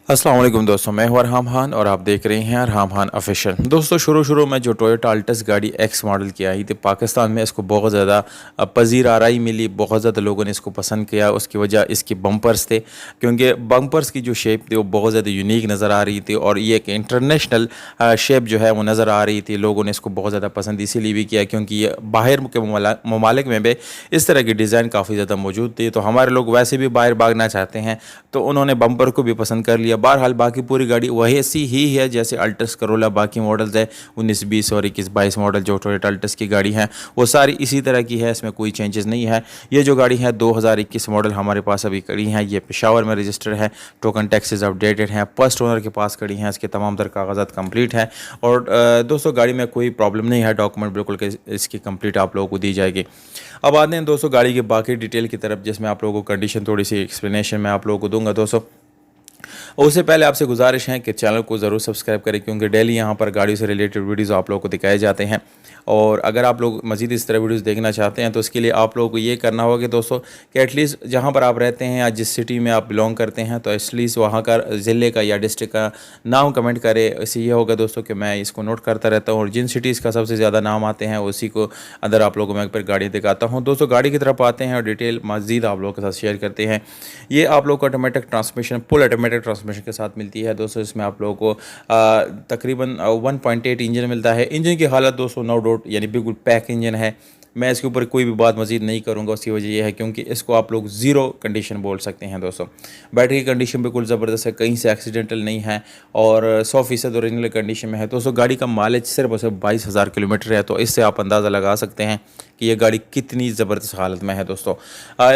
अस्सलाम वालेकुम दोस्तों, मैं हूं अरहाम खान और आप देख रहे हैं अरहाम खान ऑफिशियल। दोस्तों शुरू में जो टोयोटा अल्टस गाड़ी एक्स मॉडल की आई थी पाकिस्तान में, इसको बहुत ज़्यादा पजीर आराई मिली, बहुत ज़्यादा लोगों ने इसको पसंद किया। उसकी वजह इसके बम्पर्स थे, क्योंकि बम्पर्स की जो शेप थी वो बहुत ज़्यादा यूनिक नज़र आ रही थी और ये एक इंटरनेशनल शेप जो है वो नज़र आ रही थी। लोगों ने इसको बहुत ज़्यादा पसंद इसीलिए भी किया क्योंकि ये बाहर के ममालिक में भी इस तरह की डिज़ाइन काफ़ी ज़्यादा मौजूद थी। तो हमारे लोग वैसे भी बाहर भागना चाहते हैं, तो उन्होंने बम्पर को भी पसंद कर लिया। बहरहाल बाकी पूरी गाड़ी वही ऐसी ही है जैसे अल्टस करोला बाकी मॉडल्स है, 19 20 और 21 22 मॉडल जो टोयोटा अल्टस की गाड़ी है वो सारी इसी तरह की है, इसमें कोई चेंजेस नहीं है। ये जो गाड़ी है 2021 मॉडल हमारे पास अभी खड़ी है, ये पेशावर में रजिस्टर्ड है, टोकन टैक्सेस अपडेटेड हैं, फर्स्ट ओनर के पास खड़ी हैं, इसके तमाम तर कागजात कंप्लीट है। और दोस्तों गाड़ी में कोई प्रॉब्लम नहीं है, डॉक्यूमेंट बिल्कुल इसकी कंप्लीट आप लोगों को दी जाएगी। अब आते हैं दोस्तों गाड़ी की बाकी डिटेल की तरफ, जिसमें आप लोगों को कंडीशन थोड़ी सी एक्सप्लेनेशन मैं आप लोगों को दूंगा दोस्तों। उससे पहले आपसे गुजारिश है कि चैनल को ज़रूर सब्सक्राइब करें, क्योंकि डेली यहाँ पर गाड़ियों से रिलेटेड वीडियोस आप लोगों को दिखाए जाते हैं। और अगर आप लोग मज़ीद इस तरह वीडियोस देखना चाहते हैं तो इसके लिए आप लोगों को ये करना होगा कि दोस्तों कि एटलीस्ट जहाँ पर आप रहते हैं या जिस सिटी में आप बिलोंग करते हैं तो एटलीस्ट वहाँ का ज़िले का या डिस्ट्रिक्ट का नाम कमेंट करें। इससे ये होगा दोस्तों कि मैं इसको नोट करता रहता हूँ और जिन सिटीज़ का सबसे ज़्यादा नाम आते हैं उसी को अंदर आप लोगों को मैं फिर गाड़ी दिखाता हूँ। दोस्तों गाड़ी की तरफ आते हैं और डिटेल मज़ीद आप लोगों के साथ शेयर करते हैं। ये आप लोग को automatic transmission, full automatic transmission के साथ मिलती है दोस्तों। इसमें आप लोगों को तकरीबन 1.8 इंजन मिलता है। इंजन की हालत दोस्तों नो डाउट यानी बिल्कुल पैक इंजन है। मैं इसके ऊपर कोई भी बात मज़ीद नहीं करूंगा, उसकी वजह यह है क्योंकि इसको आप लोग ज़ीरो कंडीशन बोल सकते हैं दोस्तों। बैटरी की कंडीशन बिल्कुल ज़बरदस्त है, कहीं से एक्सीडेंटल नहीं है और 100% ओरिजिनल कंडीशन में है। दोस्तों गाड़ी का माइलेज सिर्फ और सिर्फ 22,000 किलोमीटर है, तो इससे आप अंदाज़ा लगा सकते हैं कि ये गाड़ी कितनी ज़बरदस्त हालत में है दोस्तों।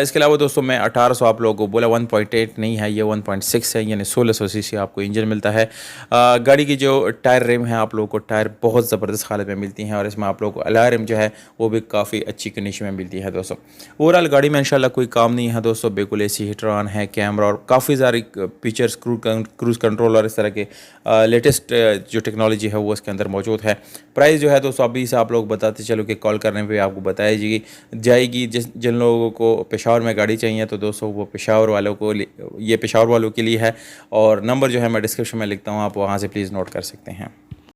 इसके अलावा दोस्तों मैं 1800 आप लोगों को बोला, 1.8 नहीं है, ये 1.6 है, यानी 1600 सीसी आपको इंजन मिलता है। गाड़ी की जो टायर रिम है आप लोगों को टायर बहुत ज़बरदस्त हालत में मिलती हैं और इसमें आप लोगों को अलॉय रिम जो है वो भी काफ़ी अच्छी कंडीशन में मिलती है दोस्तों। ओवरऑल गाड़ी में इंशाल्लाह कोई काम नहीं है दोस्तों, बिल्कुल एसी हीटर ऑन है, कैमरा और काफ़ी सारी फीचर्स, क्रूज़ कंट्रोल और इस तरह के लेटेस्ट जो टेक्नोलॉजी है वो इसके अंदर मौजूद है। प्राइस जो है दोस्तों अभी से आप लोग बताते चलो कि कॉल करने पे आपको बताई जाएगी। जिन लोगों को पेशावर में गाड़ी चाहिए तो दोस्तों वो पेशावर वालों को, ये पेशावर वालों के लिए है और नंबर जो है मैं डिस्क्रिप्शन में लिखता हूँ, आप वहाँ से प्लीज़ नोट कर सकते हैं।